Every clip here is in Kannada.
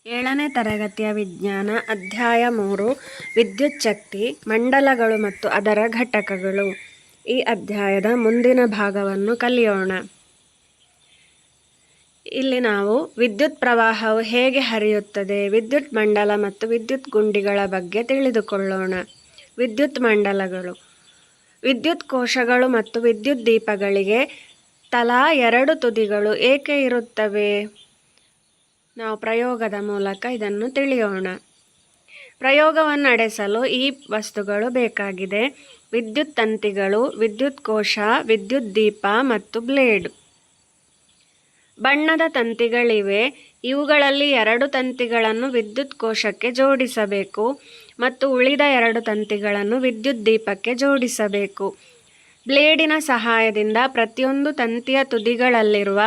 7ನೇ ತರಗತಿಯ ವಿಜ್ಞಾನ ಅಧ್ಯಾಯ 3 ವಿದ್ಯುತ್ ಶಕ್ತಿ ಮಂಡಲಗಳು ಮತ್ತು ಅದರ ಘಟಕಗಳು. ಈ ಅಧ್ಯಾಯದ ಮುಂದಿನ ಭಾಗವನ್ನು ಕಲಿಯೋಣ. ಇಲ್ಲಿ ನಾವು ವಿದ್ಯುತ್ ಪ್ರವಾಹವು ಹೇಗೆ ಹರಿಯುತ್ತದೆ, ವಿದ್ಯುತ್ ಮಂಡಲ ಮತ್ತು ವಿದ್ಯುತ್ ಗುಂಡಿಗಳ ಬಗ್ಗೆ ತಿಳಿದುಕೊಳ್ಳೋಣ. ವಿದ್ಯುತ್ ಮಂಡಲಗಳು. ವಿದ್ಯುತ್ ಕೋಶಗಳು ಮತ್ತು ವಿದ್ಯುತ್ ದೀಪಗಳಿಗೆ ತಲಾ 2 ತುದಿಗಳು ಏಕೆ ಇರುತ್ತವೆ? ನಾವು ಪ್ರಯೋಗದ ಮೂಲಕ ಇದನ್ನು ತಿಳಿಯೋಣ. ಪ್ರಯೋಗವನ್ನು ನಡೆಸಲು ಈ ವಸ್ತುಗಳು ಬೇಕಾಗಿದೆ: ವಿದ್ಯುತ್ ತಂತಿಗಳು, ವಿದ್ಯುತ್ ಕೋಶ, ವಿದ್ಯುತ್ ದೀಪ ಮತ್ತು ಬ್ಲೇಡ್. ಬಣ್ಣದ ತಂತಿಗಳಿವೆ. ಇವುಗಳಲ್ಲಿ 2 ತಂತಿಗಳನ್ನು ವಿದ್ಯುತ್ ಕೋಶಕ್ಕೆ ಜೋಡಿಸಬೇಕು ಮತ್ತು ಉಳಿದ 2 ತಂತಿಗಳನ್ನು ವಿದ್ಯುತ್ ದೀಪಕ್ಕೆ ಜೋಡಿಸಬೇಕು. ಬ್ಲೇಡಿನ ಸಹಾಯದಿಂದ ಪ್ರತಿಯೊಂದು ತಂತಿಯ ತುದಿಗಳಲ್ಲಿರುವ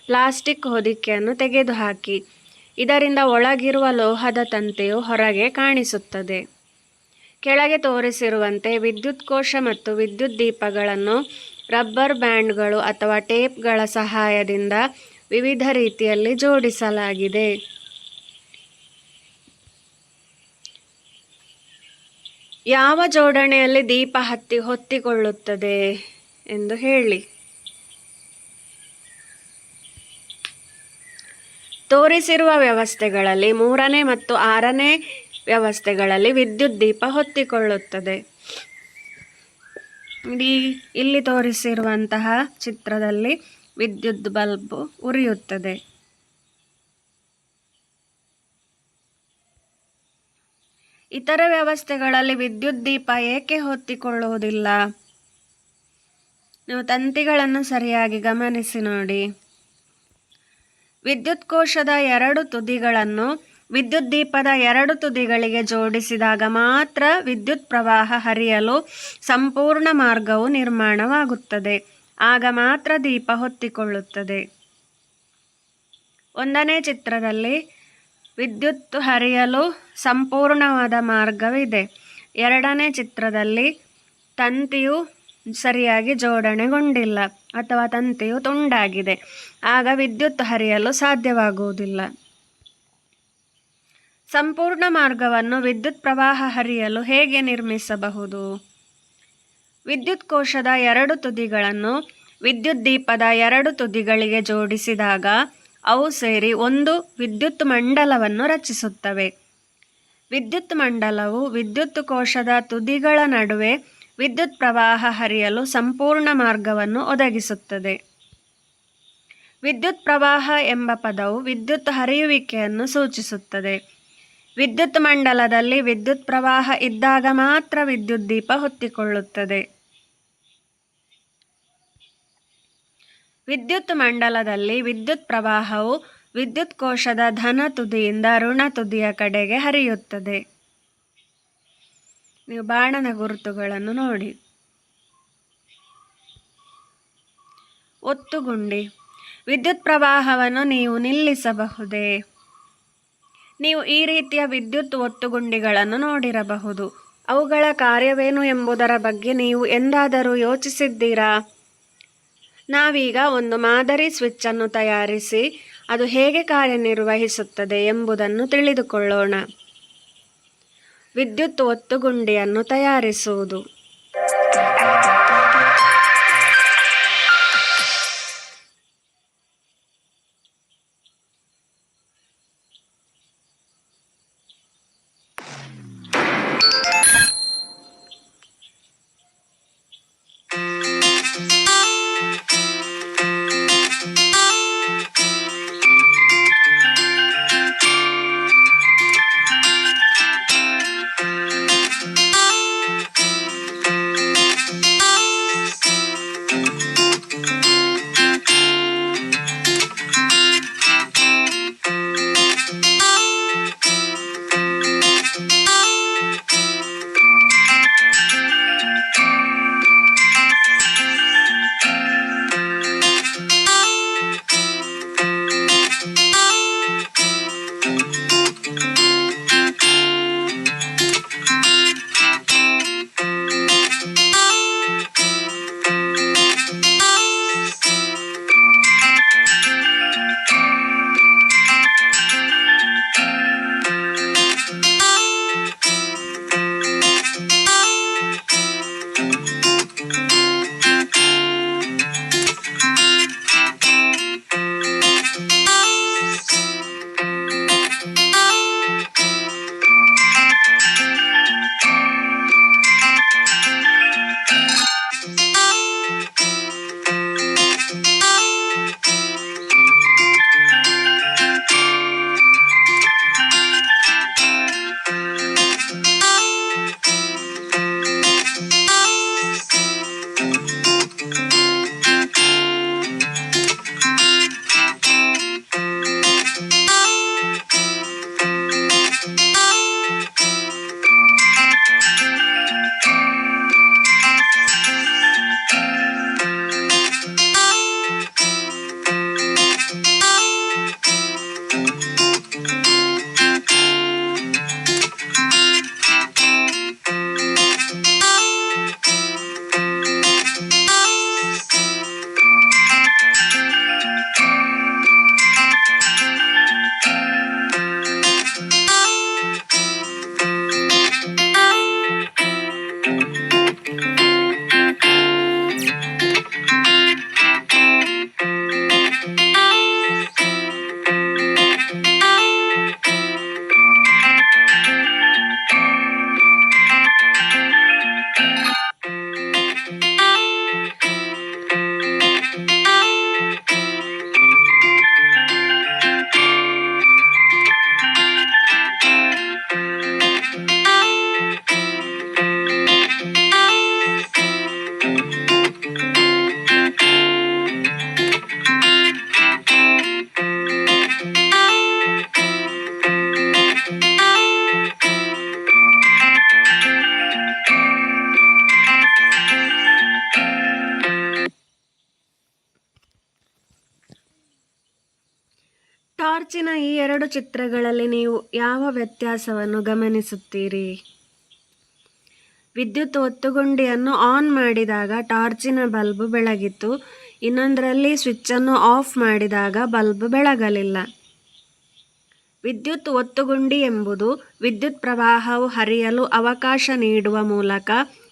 ಪ್ಲಾಸ್ಟಿಕ್ ಹೊದಿಕೆಯನ್ನು ತೆಗೆದುಹಾಕಿ. ಇದರಿಂದ ಒಳಗಿರುವ ಲೋಹದ ತಂತಿಯು ಹೊರಗೆ ಕಾಣಿಸುತ್ತದೆ. ಕೆಳಗೆ ತೋರಿಸಿರುವಂತೆ ವಿದ್ಯುತ್ ಕೋಶ ಮತ್ತು ವಿದ್ಯುತ್ ದೀಪಗಳನ್ನು ರಬ್ಬರ್ ಬ್ಯಾಂಡ್ಗಳು ಅಥವಾ ಟೇಪ್ಗಳ ಸಹಾಯದಿಂದ ವಿವಿಧ ರೀತಿಯಲ್ಲಿ ಜೋಡಿಸಲಾಗಿದೆ. ಯಾವ ಜೋಡಣೆಯಲ್ಲಿ ದೀಪ ಹೊತ್ತಿಕೊಳ್ಳುತ್ತದೆ ಎಂದು ಹೇಳಿ. ತೋರಿಸಿರುವ ವ್ಯವಸ್ಥೆಗಳಲ್ಲಿ 3ನೇ ಮತ್ತು 6ನೇ ವ್ಯವಸ್ಥೆಗಳಲ್ಲಿ ವಿದ್ಯುತ್ ದೀಪ ಹೊತ್ತಿಕೊಳ್ಳುತ್ತದೆ. ಇಲ್ಲಿ ತೋರಿಸಿರುವಂತಹ ಚಿತ್ರದಲ್ಲಿ ವಿದ್ಯುತ್ ಬಲ್ಬ್ ಉರಿಯುತ್ತದೆ. ಇತರ ವ್ಯವಸ್ಥೆಗಳಲ್ಲಿ ವಿದ್ಯುತ್ ದೀಪ ಏಕೆ ಹೊತ್ತಿಕೊಳ್ಳುವುದಿಲ್ಲ? ನೀವು ತಂತಿಗಳನ್ನು ಸರಿಯಾಗಿ ಗಮನಿಸಿ ನೋಡಿ. ವಿದ್ಯುತ್ ಕೋಶದ 2 ತುದಿಗಳನ್ನು ವಿದ್ಯುತ್ ದೀಪದ 2 ತುದಿಗಳಿಗೆ ಜೋಡಿಸಿದಾಗ ಮಾತ್ರ ವಿದ್ಯುತ್ ಪ್ರವಾಹ ಹರಿಯಲು ಸಂಪೂರ್ಣ ಮಾರ್ಗವು ನಿರ್ಮಾಣವಾಗುತ್ತದೆ. ಆಗ ಮಾತ್ರ ದೀಪ ಹೊತ್ತಿಕೊಳ್ಳುತ್ತದೆ. 1ನೇ ಚಿತ್ರದಲ್ಲಿ ವಿದ್ಯುತ್ ಹರಿಯಲು ಸಂಪೂರ್ಣವಾದ ಮಾರ್ಗವಿದೆ. 2ನೇ ಚಿತ್ರದಲ್ಲಿ ತಂತಿಯು ಸರಿಯಾಗಿ ಜೋಡಣೆಗೊಂಡಿಲ್ಲ ಅಥವಾ ತಂತಿಯು ತುಂಡಾಗಿದೆ. ಆಗ ವಿದ್ಯುತ್ ಹರಿಯಲು ಸಾಧ್ಯವಾಗುವುದಿಲ್ಲ. ಸಂಪೂರ್ಣ ಮಾರ್ಗವನ್ನು ವಿದ್ಯುತ್ ಪ್ರವಾಹ ಹರಿಯಲು ಹೇಗೆ ನಿರ್ಮಿಸಬಹುದು? ವಿದ್ಯುತ್ ಕೋಶದ 2 ತುದಿಗಳನ್ನು ವಿದ್ಯುತ್ ದೀಪದ 2 ತುದಿಗಳಿಗೆ ಜೋಡಿಸಿದಾಗ ಅವು ಸೇರಿ ಒಂದು ವಿದ್ಯುತ್ ಮಂಡಲವನ್ನು ರಚಿಸುತ್ತವೆ. ವಿದ್ಯುತ್ ಮಂಡಲವು ವಿದ್ಯುತ್ ಕೋಶದ ತುದಿಗಳ ನಡುವೆ ವಿದ್ಯುತ್ ಪ್ರವಾಹ ಹರಿಯಲು ಸಂಪೂರ್ಣ ಮಾರ್ಗವನ್ನು ಒದಗಿಸುತ್ತದೆ. ವಿದ್ಯುತ್ ಪ್ರವಾಹ ಎಂಬ ಪದವು ವಿದ್ಯುತ್ ಹರಿಯುವಿಕೆಯನ್ನು ಸೂಚಿಸುತ್ತದೆ. ವಿದ್ಯುತ್ ಮಂಡಲದಲ್ಲಿ ವಿದ್ಯುತ್ ಪ್ರವಾಹ ಇದ್ದಾಗ ಮಾತ್ರ ವಿದ್ಯುತ್ ದೀಪ ಹೊತ್ತಿಕೊಳ್ಳುತ್ತದೆ. ವಿದ್ಯುತ್ ಮಂಡಲದಲ್ಲಿ ವಿದ್ಯುತ್ ಪ್ರವಾಹವು ವಿದ್ಯುತ್ ಕೋಶದ ಧನ ತುದಿಯಿಂದ ಋಣ ತುದಿಯ ಕಡೆಗೆ ಹರಿಯುತ್ತದೆ. ನೀವು ಬಾಣದ ಗುರುತುಗಳನ್ನು ನೋಡಿ. ಒತ್ತುಗುಂಡಿ. ವಿದ್ಯುತ್ ಪ್ರವಾಹವನ್ನು ನೀವು ನಿಲ್ಲಿಸಬಹುದೇ? ನೀವು ಈ ರೀತಿಯ ವಿದ್ಯುತ್ ಒತ್ತುಗುಂಡಿಗಳನ್ನು ನೋಡಿರಬಹುದು. ಅವುಗಳ ಕಾರ್ಯವೇನು ಎಂಬುದರ ಬಗ್ಗೆ ನೀವು ಎಂದಾದರೂ ಯೋಚಿಸಿದ್ದೀರಾ? ನಾವೀಗ ಒಂದು ಮಾದರಿ ಸ್ವಿಚ್ ಅನ್ನು ತಯಾರಿಸಿ ಅದು ಹೇಗೆ ಕಾರ್ಯನಿರ್ವಹಿಸುತ್ತದೆ ಎಂಬುದನ್ನು ತಿಳಿದುಕೊಳ್ಳೋಣ. ವಿದ್ಯುತ್ ಒತ್ತುಗುಂಡಿಯನ್ನು ತಯಾರಿಸುವುದು. ಈ ಎರಡು ಚಿತ್ರಗಳಲ್ಲಿ ನೀವು ಯಾವ ವ್ಯತ್ಯಾಸವನ್ನು ಗಮನಿಸುತ್ತೀರಿ? ವಿದ್ಯುತ್ ಒತ್ತುಗುಂಡಿಯನ್ನು ಆನ್ ಮಾಡಿದಾಗ ಟಾರ್ಚಿನ ಬಲ್ಬ್ ಬೆಳಗಿತು, ಇನ್ನೊಂದರಲ್ಲಿ ಸ್ವಿಚ್ಚನ್ನು ಆಫ್ ಮಾಡಿದಾಗ ಬಲ್ಬ್ ಬೆಳಗಲಿಲ್ಲ. ವಿದ್ಯುತ್ ಒತ್ತುಗುಂಡಿ ಎಂಬುದು ವಿದ್ಯುತ್ ಪ್ರವಾಹವು ಹರಿಯಲು ಅವಕಾಶ ನೀಡುವ ಮೂಲಕ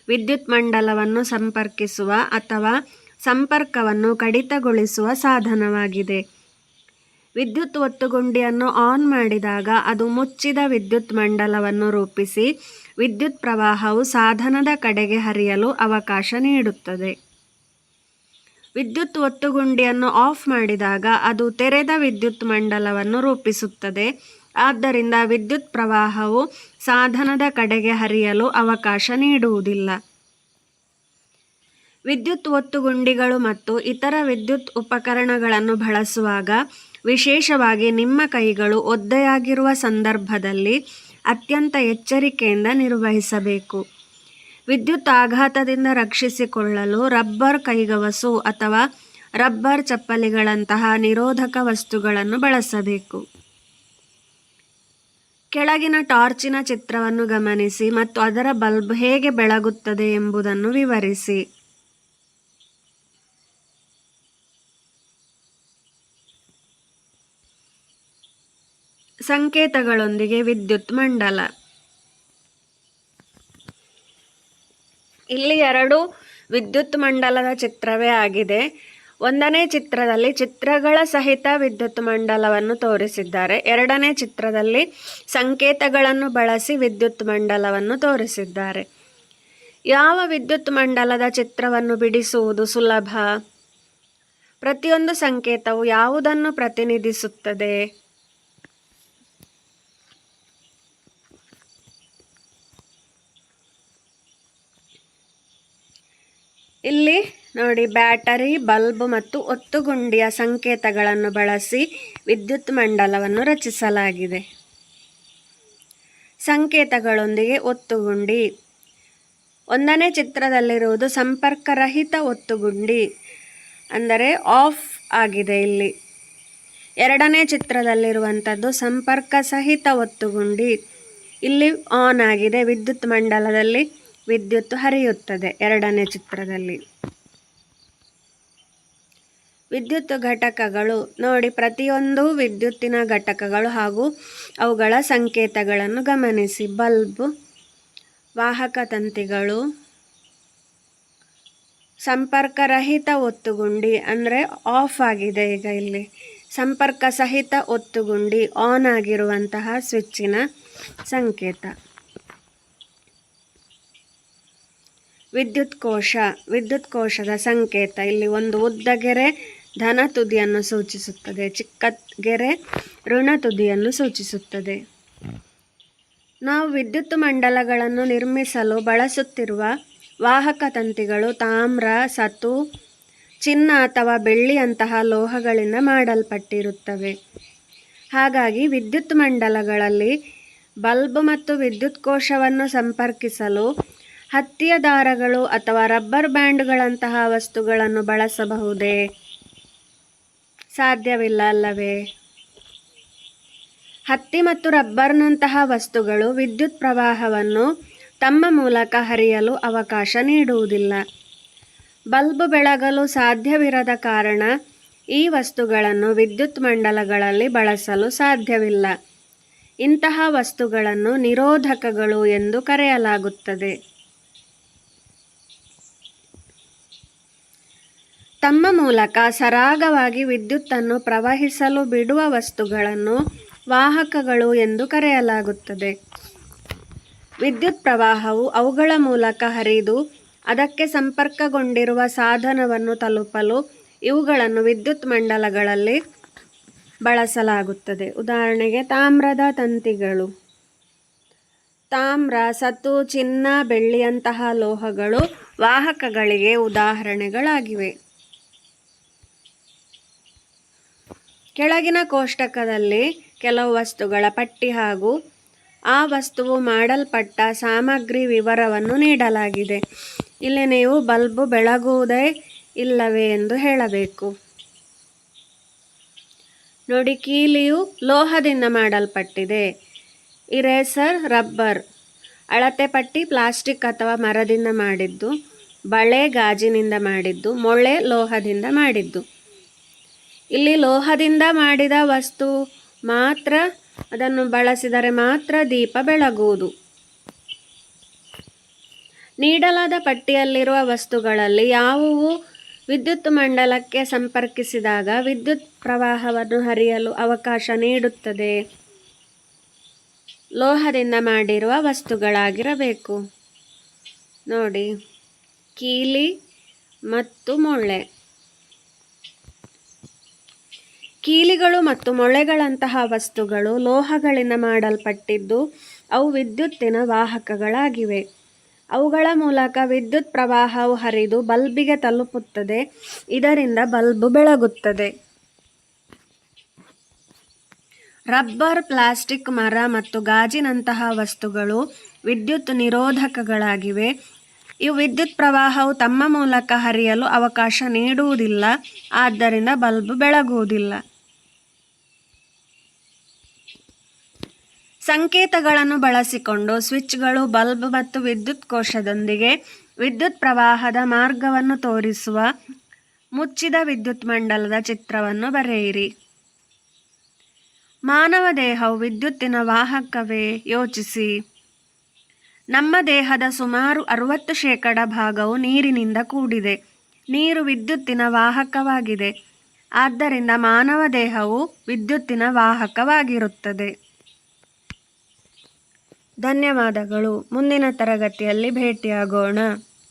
ವಿದ್ಯುತ್ ಮಂಡಲವನ್ನು ಸಂಪರ್ಕಿಸುವ ಅಥವಾ ಸಂಪರ್ಕವನ್ನು ಕಡಿತಗೊಳಿಸುವ ಸಾಧನವಾಗಿದೆ. ವಿದ್ಯುತ್ ಒತ್ತುಗುಂಡಿಯನ್ನು ಆನ್ ಮಾಡಿದಾಗ ಅದು ಮುಚ್ಚಿದ ವಿದ್ಯುತ್ ಮಂಡಲವನ್ನು ರೂಪಿಸಿ ವಿದ್ಯುತ್ ಪ್ರವಾಹವು ಸಾಧನದ ಕಡೆಗೆ ಹರಿಯಲು ಅವಕಾಶ ನೀಡುತ್ತದೆ. ವಿದ್ಯುತ್ ಒತ್ತುಗುಂಡಿಯನ್ನು ಆಫ್ ಮಾಡಿದಾಗ ಅದು ತೆರೆದ ವಿದ್ಯುತ್ ಮಂಡಲವನ್ನು ರೂಪಿಸುತ್ತದೆ. ಆದ್ದರಿಂದ ವಿದ್ಯುತ್ ಪ್ರವಾಹವು ಸಾಧನದ ಕಡೆಗೆ ಹರಿಯಲು ಅವಕಾಶ ನೀಡುವುದಿಲ್ಲ. ವಿದ್ಯುತ್ ಒತ್ತುಗುಂಡಿಗಳು ಮತ್ತು ಇತರ ವಿದ್ಯುತ್ ಉಪಕರಣಗಳನ್ನು ಬಳಸುವಾಗ, ವಿಶೇಷವಾಗಿ ನಿಮ್ಮ ಕೈಗಳು ಒದ್ದೆಯಾಗಿರುವ ಸಂದರ್ಭದಲ್ಲಿ ಅತ್ಯಂತ ಎಚ್ಚರಿಕೆಯಿಂದ ನಿರ್ವಹಿಸಬೇಕು. ವಿದ್ಯುತ್ ಆಘಾತದಿಂದ ರಕ್ಷಿಸಿಕೊಳ್ಳಲು ರಬ್ಬರ್ ಕೈಗವಸು ಅಥವಾ ರಬ್ಬರ್ ಚಪ್ಪಲಿಗಳಂತಹ ನಿರೋಧಕ ವಸ್ತುಗಳನ್ನು ಬಳಸಬೇಕು. ಕೆಳಗಿನ ಟಾರ್ಚಿನ ಚಿತ್ರವನ್ನು ಗಮನಿಸಿ ಮತ್ತು ಅದರ ಬಲ್ಬ್ ಹೇಗೆ ಬೆಳಗುತ್ತದೆ ಎಂಬುದನ್ನು ವಿವರಿಸಿ. ಸಂಕೇತಗಳೊಂದಿಗೆ ವಿದ್ಯುತ್ ಮಂಡಲ. ಇಲ್ಲಿ ಎರಡು ವಿದ್ಯುತ್ ಮಂಡಲದ ಚಿತ್ರವೇ ಆಗಿದೆ. ಒಂದನೇ ಚಿತ್ರದಲ್ಲಿ ಚಿತ್ರಗಳ ಸಹಿತ ವಿದ್ಯುತ್ ಮಂಡಲವನ್ನು ತೋರಿಸಿದ್ದಾರೆ. ಎರಡನೇ ಚಿತ್ರದಲ್ಲಿ ಸಂಕೇತಗಳನ್ನು ಬಳಸಿ ವಿದ್ಯುತ್ ಮಂಡಲವನ್ನು ತೋರಿಸಿದ್ದಾರೆ. ಯಾವ ವಿದ್ಯುತ್ ಮಂಡಲದ ಚಿತ್ರವನ್ನು ಬಿಡಿಸುವುದು ಸುಲಭ? ಪ್ರತಿಯೊಂದು ಸಂಕೇತವು ಯಾವುದನ್ನು ಪ್ರತಿನಿಧಿಸುತ್ತದೆ? ಇಲ್ಲಿ ನೋಡಿ, ಬ್ಯಾಟರಿ, ಬಲ್ಬ್ ಮತ್ತು ಒತ್ತುಗುಂಡಿಯ ಸಂಕೇತಗಳನ್ನು ಬಳಸಿ ವಿದ್ಯುತ್ ಮಂಡಲವನ್ನು ರಚಿಸಲಾಗಿದೆ. ಸಂಕೇತಗಳೊಂದಿಗೆ ಒತ್ತುಗುಂಡಿ. ಒಂದನೇ ಚಿತ್ರದಲ್ಲಿರುವುದು ಸಂಪರ್ಕರಹಿತ ಒತ್ತುಗುಂಡಿ, ಅಂದರೆ ಆಫ್ ಆಗಿದೆ. ಇಲ್ಲಿ ಎರಡನೇ ಚಿತ್ರದಲ್ಲಿರುವಂಥದ್ದು ಸಂಪರ್ಕ ಸಹಿತ ಒತ್ತುಗುಂಡಿ. ಇಲ್ಲಿ ಆನ್ ಆಗಿದೆ. ವಿದ್ಯುತ್ ಮಂಡಲದಲ್ಲಿ ವಿದ್ಯುತ್ ಹರಿಯುತ್ತದೆ. ಎರಡನೇ ಚಿತ್ರದಲ್ಲಿ ವಿದ್ಯುತ್ ಘಟಕಗಳು ನೋಡಿ, ಪ್ರತಿಯೊಂದು ವಿದ್ಯುತ್ತಿನ ಘಟಕಗಳು ಹಾಗೂ ಅವುಗಳ ಸಂಕೇತಗಳನ್ನು ಗಮನಿಸಿ. ಬಲ್ಬ್, ವಾಹಕ ತಂತಿಗಳು, ಸಂಪರ್ಕರಹಿತ ಒತ್ತುಗುಂಡಿ ಅಂದರೆ ಆಫ್ ಆಗಿದೆ. ಈಗ ಇಲ್ಲಿ ಸಂಪರ್ಕ ಸಹಿತ ಒತ್ತುಗುಂಡಿ, ಆನ್ ಆಗಿರುವಂತಹ ಸ್ವಿಚ್ಚಿನ ಸಂಕೇತ. ವಿದ್ಯುತ್ ಕೋಶ. ವಿದ್ಯುತ್ ಕೋಶದ ಸಂಕೇತ. ಇಲ್ಲಿ ಒಂದು ಉದ್ದ ಗೆರೆ ಧನ ತುದಿಯನ್ನು ಸೂಚಿಸುತ್ತದೆ, ಚಿಕ್ಕ ಗೆರೆ ಋಣ ತುದಿಯನ್ನು ಸೂಚಿಸುತ್ತದೆ. ನಾವು ವಿದ್ಯುತ್ ಮಂಡಲಗಳನ್ನು ನಿರ್ಮಿಸಲು ಬಳಸುತ್ತಿರುವ ವಾಹಕ ತಂತಿಗಳು ತಾಮ್ರ, ಸತು, ಚಿನ್ನ ಅಥವಾ ಬೆಳ್ಳಿಯಂತಹ ಲೋಹಗಳಿಂದ ಮಾಡಲ್ಪಟ್ಟಿರುತ್ತವೆ. ಹಾಗಾಗಿ ವಿದ್ಯುತ್ ಮಂಡಲಗಳಲ್ಲಿ ಬಲ್ಬ್ ಮತ್ತು ವಿದ್ಯುತ್ ಕೋಶವನ್ನು ಸಂಪರ್ಕಿಸಲು ಹತ್ತಿಯ ದಾರಗಳು ಅಥವಾ ರಬ್ಬರ್ ಬ್ಯಾಂಡ್ಗಳಂತಹ ವಸ್ತುಗಳನ್ನು ಬಳಸಬಹುದೇ? ಸಾಧ್ಯವಿಲ್ಲ ಅಲ್ಲವೇ? ಹತ್ತಿ ಮತ್ತು ರಬ್ಬರ್ನಂತಹ ವಸ್ತುಗಳು ವಿದ್ಯುತ್ ಪ್ರವಾಹವನ್ನು ತಮ್ಮ ಮೂಲಕ ಹರಿಯಲು ಅವಕಾಶ ನೀಡುವುದಿಲ್ಲ. ಬಲ್ಬ್ ಬೆಳಗಲು ಸಾಧ್ಯವಿರದ ಕಾರಣ ಈ ವಸ್ತುಗಳನ್ನು ವಿದ್ಯುತ್ ಮಂಡಲಗಳಲ್ಲಿ ಬಳಸಲು ಸಾಧ್ಯವಿಲ್ಲ. ಇಂತಹ ವಸ್ತುಗಳನ್ನು ನಿರೋಧಕಗಳು ಎಂದು ಕರೆಯಲಾಗುತ್ತದೆ. ತಮ್ಮ ಮೂಲಕ ಸರಾಗವಾಗಿ ವಿದ್ಯುತ್ತನ್ನು ಪ್ರವಹಿಸಲು ಬಿಡುವ ವಸ್ತುಗಳನ್ನು ವಾಹಕಗಳು ಎಂದು ಕರೆಯಲಾಗುತ್ತದೆ. ವಿದ್ಯುತ್ ಪ್ರವಾಹವು ಅವುಗಳ ಮೂಲಕ ಹರಿದು ಅದಕ್ಕೆ ಸಂಪರ್ಕಗೊಂಡಿರುವ ಸಾಧನವನ್ನು ತಲುಪಲು ಇವುಗಳನ್ನು ವಿದ್ಯುತ್ ಮಂಡಲಗಳಲ್ಲಿ ಬಳಸಲಾಗುತ್ತದೆ. ಉದಾಹರಣೆಗೆ ತಾಮ್ರದ ತಂತಿಗಳು. ತಾಮ್ರ, ಸತು, ಚಿನ್ನ, ಬೆಳ್ಳಿಯಂತಹ ಲೋಹಗಳು ವಾಹಕಗಳಿಗೆ ಉದಾಹರಣೆಗಳಾಗಿವೆ. ಕೆಳಗಿನ ಕೋಷ್ಟಕದಲ್ಲಿ ಕೆಲವು ವಸ್ತುಗಳ ಪಟ್ಟಿ ಹಾಗೂ ಆ ವಸ್ತುವು ಮಾಡಲ್ಪಟ್ಟ ಸಾಮಗ್ರಿ ವಿವರವನ್ನು ನೀಡಲಾಗಿದೆ. ಇಲ್ಲಿ ನೀವು ಬಲ್ಬ್ ಬೆಳಗುವುದೇ ಇಲ್ಲವೇ ಎಂದು ಹೇಳಬೇಕು. ನೋಡಿ, ಕೀಲಿಯು ಲೋಹದಿಂದ ಮಾಡಲ್ಪಟ್ಟಿದೆ. Eraser rubber. ಅಳತೆ ಪಟ್ಟಿ ಪ್ಲಾಸ್ಟಿಕ್ ಅಥವಾ ಮರದಿಂದ ಮಾಡಿದ್ದು. ಬಳೆ ಗಾಜಿನಿಂದ ಮಾಡಿದ್ದು. ಮೊಳೆ ಲೋಹದಿಂದ ಮಾಡಿದ್ದು. ಇಲ್ಲಿ ಲೋಹದಿಂದ ಮಾಡಿದ ವಸ್ತು ಮಾತ್ರ, ಅದನ್ನು ಬಳಸಿದರೆ ಮಾತ್ರ ದೀಪ ಬೆಳಗುವುದು. ನೀಡಲಾದ ಪಟ್ಟಿಯಲ್ಲಿರುವ ವಸ್ತುಗಳಲ್ಲಿ ಯಾವುವು ವಿದ್ಯುತ್ ಮಂಡಲಕ್ಕೆ ಸಂಪರ್ಕಿಸಿದಾಗ ವಿದ್ಯುತ್ ಪ್ರವಾಹವನ್ನು ಹರಿಯಲು ಅವಕಾಶ ನೀಡುತ್ತದೆ? ಲೋಹದಿಂದ ಮಾಡಿರುವ ವಸ್ತುಗಳಾಗಿರಬೇಕು. ನೋಡಿ, ಕೀಲಿ ಮತ್ತು ಮೊಳೆ. ಕೀಲಿಗಳು ಮತ್ತು ಮೊಳೆಗಳಂತಹ ವಸ್ತುಗಳು ಲೋಹಗಳಿಂದ ಮಾಡಲ್ಪಟ್ಟಿದ್ದು ಅವು ವಿದ್ಯುತ್ತಿನ ವಾಹಕಗಳಾಗಿವೆ. ಅವುಗಳ ಮೂಲಕ ವಿದ್ಯುತ್ ಪ್ರವಾಹವು ಹರಿದು ಬಲ್ಬಿಗೆ ತಲುಪುತ್ತದೆ. ಇದರಿಂದ ಬಲ್ಬ್ ಬೆಳಗುತ್ತದೆ. ರಬ್ಬರ್, ಪ್ಲಾಸ್ಟಿಕ್, ಮರ ಮತ್ತು ಗಾಜಿನಂತಹ ವಸ್ತುಗಳು ವಿದ್ಯುತ್ ನಿರೋಧಕಗಳಾಗಿವೆ. ಇವು ವಿದ್ಯುತ್ ಪ್ರವಾಹವು ತಮ್ಮ ಮೂಲಕ ಹರಿಯಲು ಅವಕಾಶ ನೀಡುವುದಿಲ್ಲ. ಆದ್ದರಿಂದ ಬಲ್ಬ್ ಬೆಳಗುವುದಿಲ್ಲ. ಸಂಕೇತಗಳನ್ನು ಬಳಸಿಕೊಂಡು ಸ್ವಿಚ್ಗಳು, ಬಲ್ಬ್ ಮತ್ತು ವಿದ್ಯುತ್ ಕೋಶದೊಂದಿಗೆ ವಿದ್ಯುತ್ ಪ್ರವಾಹದ ಮಾರ್ಗವನ್ನು ತೋರಿಸುವ ಮುಚ್ಚಿದ ವಿದ್ಯುತ್ ಮಂಡಲದ ಚಿತ್ರವನ್ನು ಬರೆಯಿರಿ. ಮಾನವ ದೇಹವು ವಿದ್ಯುತ್ತಿನ ವಾಹಕವೇ? ಯೋಚಿಸಿ. ನಮ್ಮ ದೇಹದ ಸುಮಾರು 60% ಭಾಗವು ನೀರಿನಿಂದ ಕೂಡಿದೆ. ನೀರು ವಿದ್ಯುತ್ತಿನ ವಾಹಕವಾಗಿದೆ. ಆದ್ದರಿಂದ ಮಾನವ ದೇಹವು ವಿದ್ಯುತ್ತಿನ ವಾಹಕವಾಗಿರುತ್ತದೆ. ಧನ್ಯವಾದಗಳು. ಮುಂದಿನ ತರಗತಿಯಲ್ಲಿ ಭೇಟಿಯಾಗೋಣ.